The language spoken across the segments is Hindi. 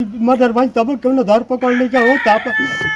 मर्डर भाई तब क्यों न धर पकड़ ले क्या होता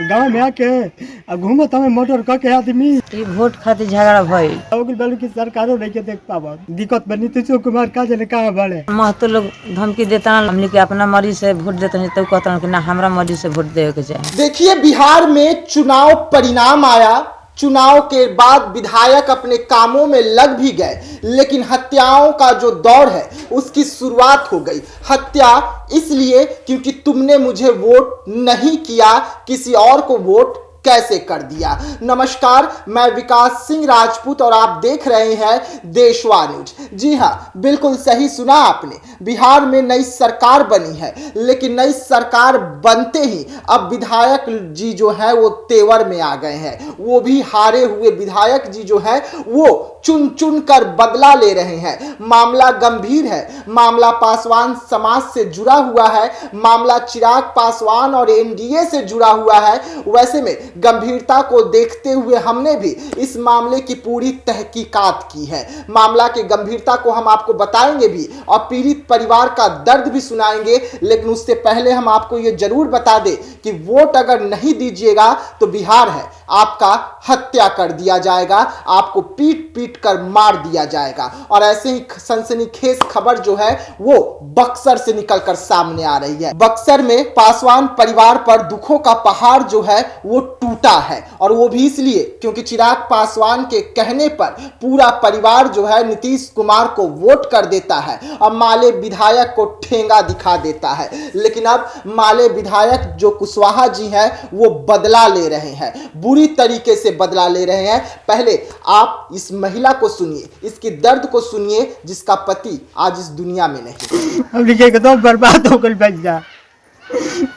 गाँव में आके घूमत हमें मर्डर करके आदमी वोट खातिर झगड़ा भइल। बालू की सरकारों नहीं के देख पावा दिक्कत बनी नीतीश कुमार का जने कहा बड़े महतो लोग धमकी देता हमने के अपना मर्जी से वोट देते हैं तो कहता कि ना हमारा मर्जी से वोट देवे के चाहिए। देखिए बिहार में चुनाव परिणाम आया, चुनाव के बाद विधायक अपने कामों में लग भी गए, लेकिन हत्याओं का जो दौर है उसकी शुरुआत हो गई। हत्या इसलिए क्योंकि तुमने मुझे वोट नहीं किया, किसी और को वोट कैसे कर दिया। नमस्कार, मैं विकास सिंह राजपूत और आप देख रहे हैं देशवा न्यूज। जी हाँ, बिल्कुल सही सुना आपने। बिहार में नई सरकार बनी है, लेकिन नई सरकार बनते ही अब विधायक जी जो है वो तेवर में आ गए हैं। वो भी हारे हुए विधायक जी जो है वो चुन चुन कर बदला ले रहे हैं। मामला गंभीर है, मामला पासवान समाज से जुड़ा हुआ है, मामला चिराग पासवान और एनडीए से जुड़ा हुआ है। वैसे में गंभीरता को देखते हुए हमने भी इस मामले की पूरी तहकीकात की है। मामला के गंभीरता को हम आपको बताएंगे भी और पीड़ित परिवार का दर्द भी सुनाएंगे, लेकिन उससे पहले हम आपको यह जरूर बता दें कि वोट अगर नहीं दीजिएगा तो बिहार है, आपका हत्या कर दिया जाएगा, आपको पीट पीट कर मार दिया जाएगा। और ऐसे ही सनसनीखेज खबर जो है वो बक्सर से निकलकर सामने आ रही है। बक्सर में पासवान परिवार पर दुखों का पहाड़ जो है वो टूटा है, और वो भी इसलिए क्योंकि चिराग पासवान के कहने पर पूरा परिवार जो है नीतीश कुमार को वोट कर देता है और माले विधायक को ठेंगा दिखा देता है। लेकिन अब माले विधायक जो कुशवाहा जी हैं वो बदला ले रहे हैं, बुरी तरीके से बदला ले रहे हैं। पहले आप इस महिला को सुनिए, इसकी दर्द को सुनिए, जिसका पति आज इस दुनिया में नहीं। हम लिखे एकदम बर्बाद हो गई बच्चा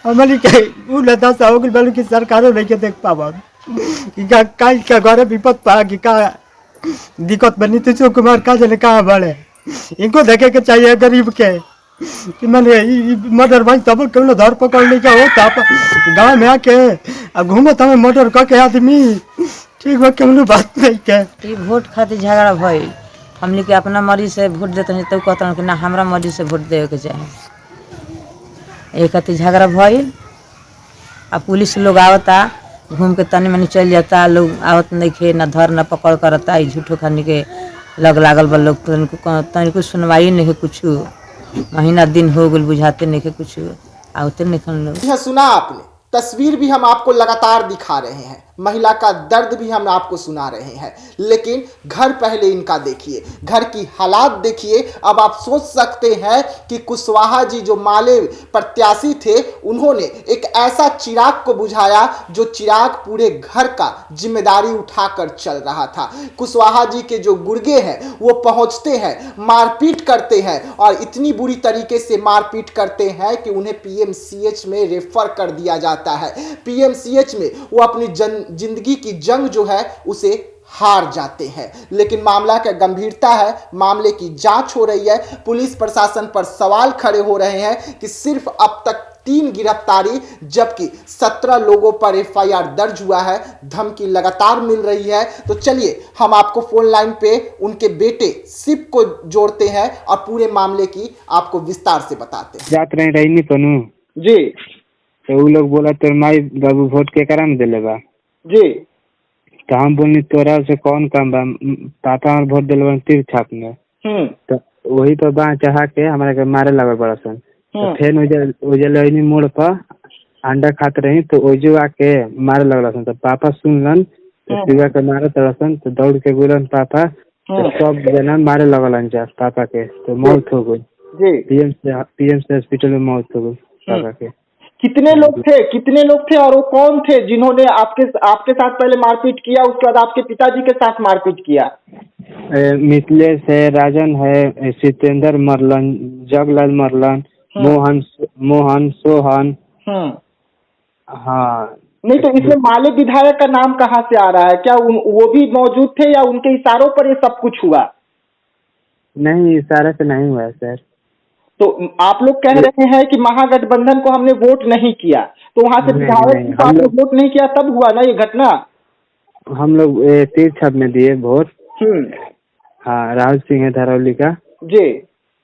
हमारी वो लता सा हो गई की सरकारों नहीं के देख पावा का घर विपद पा कि का दिक्कत बनी नीतीश कुमार का जने कहा बड़े इनको देखे के चाहिए गरीब के कि मैंने मर्डर भाई तब क्यों न धर पकड़ ले क्या होता गाँव में आके घूमत हमें मर्डर करके आदमी ठीक है क्यों बात नहीं के वोट खातिर झगड़ा भइल। हमने के अपना मर्जी से वोट देते हैं तो कहता कि ना हमारा मर्जी से वोट देवे के चाहिए। एक खातिर झगड़ा भइल। अब पुलिस लोग आवता घूम के तनी मनी चल जाता, लोग आवत नहीं खे ना धर ना पकड़ करता, झूठो खाने के लग लागल बा लोग तनिको सुनवाई नहीं, कुछ महीना दिन हो गल बुझाते नहीं के कुछ आवते नहीं लोग। सुना आपने, तस्वीर भी हम आपको लगातार दिखा रहे हैं, महिला का दर्द भी हम आपको सुना रहे हैं, लेकिन घर पहले इनका देखिए, घर की हालात देखिए। अब आप सोच सकते हैं कि कुशवाहा जी जो माले प्रत्याशी थे, उन्होंने एक ऐसा चिराग को बुझाया जो चिराग पूरे घर का जिम्मेदारी उठाकर चल रहा था। कुशवाहा जी के जो गुर्गे हैं वो पहुंचते हैं, मारपीट करते हैं, और इतनी बुरी तरीके से मारपीट करते हैं कि उन्हें पीएमसीएच में रेफर कर दिया जाता है। पीएमसीएच में वो अपनी जिंदगी की जंग जो है उसे हार जाते हैं। लेकिन मामला का गंभीरता है, मामले की जांच हो रही है, पुलिस प्रशासन पर सवाल खड़े हो रहे हैं कि सिर्फ अब तक 3 गिरफ्तारी जबकि 17 लोगों पर एफआईआर दर्ज हुआ है, धमकी लगातार मिल रही है। तो चलिए हम आपको फोन लाइन पे उनके बेटे शिव को जोड़ते हैं और पूरे मामले की आपको विस्तार से बताते हैं। जात रही नहीं पनू जी तो वो लोग बोला तो माई बाबू वोट के करा में दिले बा जी, तो हम बोलनी तोरा से कौन काम बा, पापा हमारे वोट दिलवा तीर छाप में, तो वही पर बाँ चढ़ा के हमारे के मारे लगे बड़ा सन। तो फिर उजल मोड़ पर अंडा खाते रही तो ओजो आके मारे लगला सन। तो पापा सुनलन तो शिवा के मारे तरसन, तो दौड़ के गुलन पापा, तो सब जना मारे लगलन जा पापा के, तो मौत हो गई। पीएम से हॉस्पिटल में मौत हो गई पापा के। कितने लोग थे और वो कौन थे जिन्होंने आपके साथ पहले मारपीट किया, उसके बाद आपके पिताजी के साथ मारपीट किया? मिथिलेश है, राजन है, सितेंद्र मरलन, जगलाल मरलन, मोहन सोहन। हाँ नहीं, तो इसमें माले विधायक का नाम कहाँ से आ रहा है? क्या वो भी मौजूद थे या उनके इशारों पर ये सब कुछ हुआ? नहीं, इशारे से नहीं हुआ सर। तो आप लोग कह रहे हैं कि महागठबंधन को हमने वोट नहीं किया, तो वहां से विधायक को आपने वोट नहीं किया तब हुआ ना ये घटना? हम लोग तीर छाप में दिए वोट। हाँ, राहुल सिंह है धरौली का। जी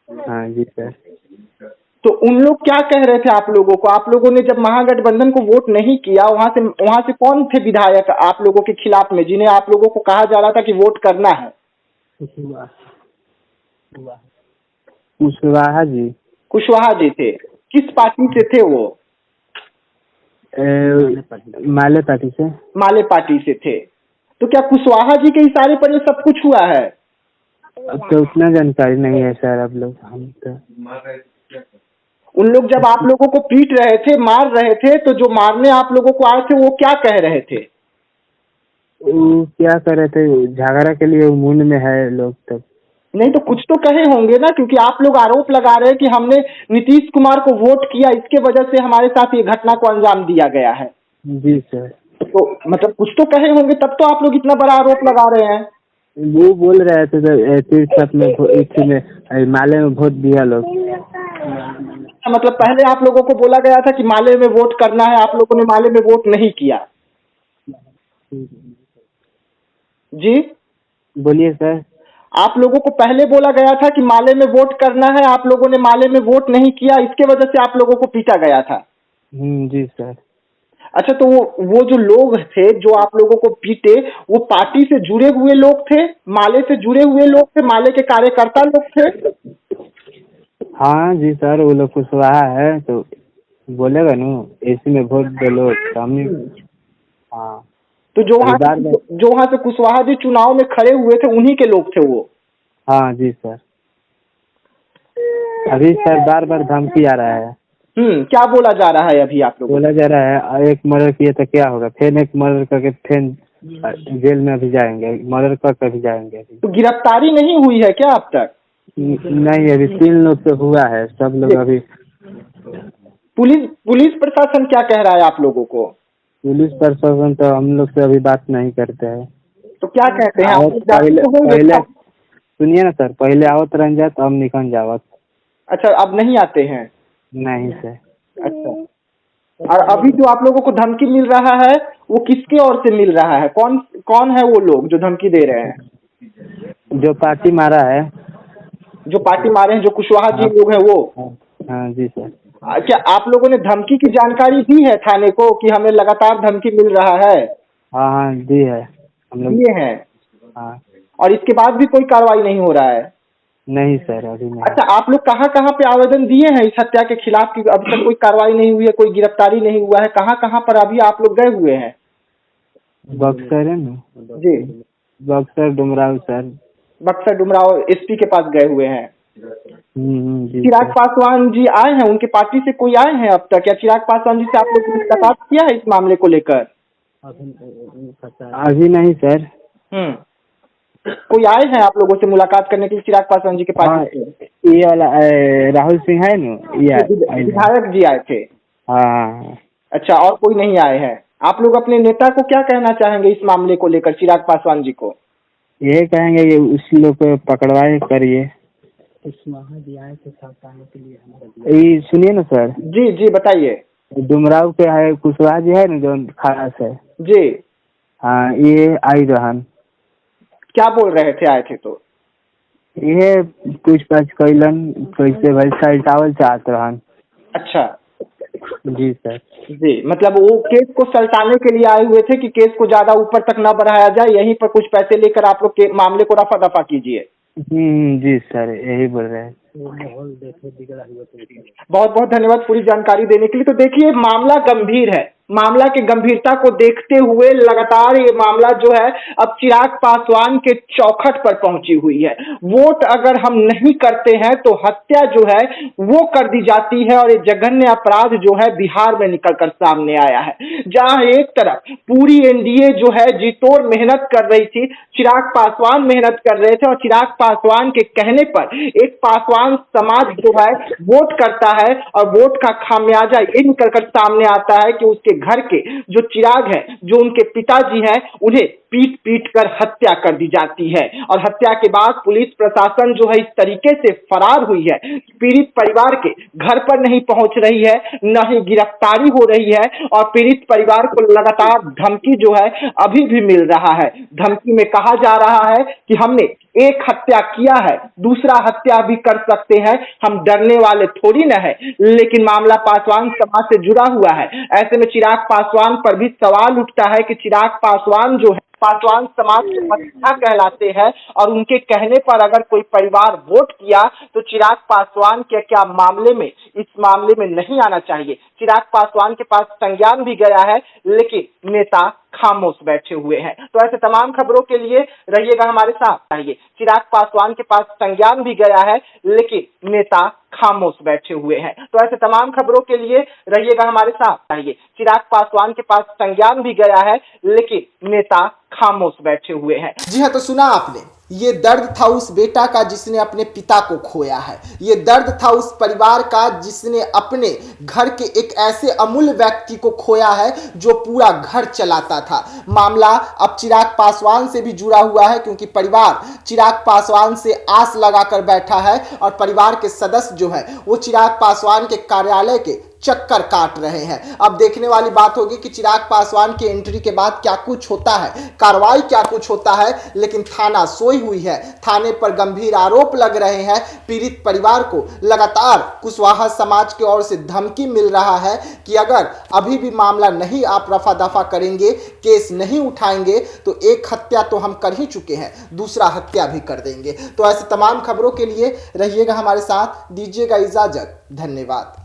हाँ जी सर। तो उन लोग क्या कह रहे थे आप लोगों को? आप लोगों ने जब महागठबंधन को वोट नहीं किया, वहां से कौन थे विधायक आप लोगों के खिलाफ में, जिन्हें आप लोगों को कहा जा रहा था कि वोट करना है? कुशवाहा जी। कुशवाहा जी थे। किस पार्टी से थे वो? माले पार्टी से। माले पार्टी से थे। तो क्या कुशवाहा जी के इशारे पर ये सब कुछ हुआ है? अब तो उतना जानकारी नहीं है सर, अब लोग हम तो उन लोग जब आप लोगों को पीट रहे थे, मार रहे थे, तो जो मारने आप लोगों को आए थे वो क्या कह रहे थे? वो क्या कर रहे थे, झगड़ा के लिए मूड में है लोग तब। नहीं तो कुछ तो कहे होंगे ना, क्योंकि आप लोग आरोप लगा रहे हैं कि हमने नीतीश कुमार को वोट किया, इसके वजह से हमारे साथ ये घटना को अंजाम दिया गया है। जी सर। तो मतलब कुछ तो कहे होंगे, तब तो आप लोग इतना बड़ा आरोप लगा रहे हैं। वो बोल रहे थे तो तीर्थ में माले में वोट दिया लोग। मतलब पहले आप लोगों को बोला गया था कि माले में वोट करना है, आप लोगों ने माले में वोट नहीं किया। जी बोलिए सर। आप लोगों को पहले बोला गया था कि माले में वोट करना है, आप लोगों ने माले में वोट नहीं किया, इसके वजह से आप लोगों को पीटा गया था। जी सर। अच्छा, तो वो जो लोग थे जो आप लोगों को पीटे, वो पार्टी से जुड़े हुए लोग थे, माले से जुड़े हुए लोग थे, माले के कार्यकर्ता लोग थे? हाँ जी सर, वो लोग कुशवाहा है तो बोलेगा ना एसी में वोट दे लो सामने। हाँ तो जो वहाँ से कुशवाहा जी चुनाव में खड़े हुए थे, उन्हीं के लोग थे वो? हाँ जी सर। अभी सर बार बार धमकी आ रहा है। क्या बोला जा रहा है अभी आप लोग? बोला जा रहा है एक मर्डर किए तो क्या होगा, फिर एक मर्डर करके फिर जेल में अभी जाएंगे, मर्डर करके भी जाएंगे अभी। तो गिरफ्तारी नहीं हुई है क्या अब तक? नहीं, अभी 3 लोग तो हुआ है, सब लोग अभी। पुलिस प्रशासन क्या कह रहा है आप लोगों को? पुलिस प्रशासन तो हम लोग से अभी बात नहीं करते हैं। तो क्या कहते हैं? पहले सुनिए ना सर, पहले आवत रंग जात, अब निकल जावत। अच्छा, अब नहीं आते हैं? नहीं सर। अच्छा, और अभी जो आप लोगों को धमकी मिल रहा है वो किसके ओर से मिल रहा है? कौन है वो लोग जो धमकी दे रहे हैं? जो पार्टी मारा है। जो पार्टी मारे हैं, जो कुशवाहा जी लोग हैं वो? हाँ जी सर। क्या आप लोगों ने धमकी की जानकारी दी है थाने को कि हमें लगातार धमकी मिल रहा है? हाँ दी है, हम लोग दिए हैं। हाँ। और इसके बाद भी कोई कार्रवाई नहीं हो रहा है? नहीं सर, अभी नहीं। अच्छा, आप लोग कहाँ पे आवेदन दिए हैं इस हत्या के खिलाफ की अभी तक कोई कार्रवाई नहीं हुई है, कोई गिरफ्तारी नहीं हुआ है? कहाँ पर अभी आप लोग गए हुए हैं? बक्सर है ना जी, बक्सर डुमराव सर। बक्सर डुमराव एसपी के पास गए हुए हैं। जी चिराग सर। पासवान जी आए हैं? उनके पार्टी से कोई आए हैं अब तक? या चिराग पासवान जी से आप लोग ने मुलाकात किया है इस मामले को लेकर? अभी नहीं सर। कोई आए हैं आप लोगों से मुलाकात करने के लिए चिराग पासवान जी के पार्टी से? ये वाला राहुल सिंह है ना, ये विधायक जी आए थे। हाँ। अच्छा, और कोई नहीं आए हैं? आप लोग अपने नेता को क्या कहना चाहेंगे इस मामले को लेकर, चिराग पासवान जी को? ये कहेंगे कि उस लोग को पकड़वाए करिए। ये सुनिए ना सर। जी बताइए। डुमराव के है कुशवाहा जी है ना जो खास है जी। हाँ, ये आई रहन। क्या बोल रहे थे आए थे तो? ये पूछताछ कैलन कैसे भाई सल्टावल चाहत रहन। अच्छा जी सर। जी, मतलब वो केस को सल्टाने के लिए आए हुए थे कि केस को ज्यादा ऊपर तक न बढ़ाया जाए, यहीं पर कुछ पैसे लेकर आप लोग के मामले को रफा दफा कीजिए। जी सर, यही बोल रहे हैं। बहुत बहुत धन्यवाद पूरी जानकारी देने के लिए। तो देखिए, मामला गंभीर है। मामला की गंभीरता को देखते हुए लगातार ये मामला जो है अब चिराग पासवान के चौखट पर पहुंची हुई है। वोट अगर हम नहीं करते हैं तो हत्या जो है वो कर दी जाती है, और ये जघन्य अपराध जो है बिहार में निकलकर सामने आया है, जहां एक तरफ पूरी एनडीए जो है जी तोड़ मेहनत कर रही थी, चिराग पासवान मेहनत कर रहे थे, और चिराग पासवान के कहने पर एक पासवान समाज जो है वोट करता है, और वोट का खामियाजा ये निकलकर सामने आता है कि उसके उनके घर के जो चिराग है, जो उनके पिताजी हैं, उन्हें पीट पीट कर हत्या कर दी जाती है। और हत्या के बाद पुलिस प्रशासन जो है इस तरीके से फरार हुई है, पीड़ित परिवार के घर पर नहीं पहुंच रही है, न ही गिरफ्तारी हो रही है, और पीड़ित परिवार को लगातार धमकी जो है अभी भी मिल रहा है। धमकी में कहा जा रहा है कि हमने एक हत्या किया है, दूसरा हत्या भी कर सकते हैं, हम डरने वाले थोड़ी न है। लेकिन मामला पासवान समाज से जुड़ा हुआ है। ऐसे में चिराग पासवान पर भी सवाल उठता है कि चिराग पासवान जो है पासवान समाज के पत्था कहलाते हैं, और उनके कहने पर अगर कोई परिवार वोट किया तो चिराग पासवान के क्या मामले में, इस मामले में नहीं आना चाहिए। चिराग पासवान के पास संज्ञान भी गया है, लेकिन नेता खामोश बैठे हुए हैं। तो ऐसे तमाम खबरों के लिए रहिएगा हमारे साथ। चाहिए चिराग पासवान के पास संज्ञान भी गया है, लेकिन नेता खामोश बैठे हुए हैं। तो ऐसे तमाम खबरों के लिए रहिएगा हमारे साथ। चाहिए चिराग पासवान के पास संज्ञान भी गया है, लेकिन नेता खामोश बैठे हुए हैं। जी हाँ, तो सुना आपने, ये दर्द था उस बेटा का जिसने अपने पिता को खोया है। ये दर्द था उस परिवार का जिसने अपने घर के एक ऐसे अमूल्य व्यक्ति को खोया है जो पूरा घर चलाता था। मामला अब चिराग पासवान से भी जुड़ा हुआ है, क्योंकि परिवार चिराग पासवान से आस लगाकर बैठा है और परिवार के सदस्य जो है वो चिराग पासवान के कार्यालय के चक्कर काट रहे हैं। अब देखने वाली बात होगी कि चिराग पासवान की एंट्री के बाद क्या कुछ होता है, कार्रवाई क्या कुछ होता है। लेकिन थाना सोई हुई है, थाने पर गंभीर आरोप लग रहे हैं। पीड़ित परिवार को लगातार कुशवाहा समाज की ओर से धमकी मिल रहा है कि अगर अभी भी मामला नहीं आप रफा दफा करेंगे, केस नहीं उठाएंगे, तो एक हत्या तो हम कर ही चुके हैं, दूसरा हत्या भी कर देंगे। तो ऐसे तमाम खबरों के लिए रहिएगा हमारे साथ, दीजिएगा इजाजत, धन्यवाद।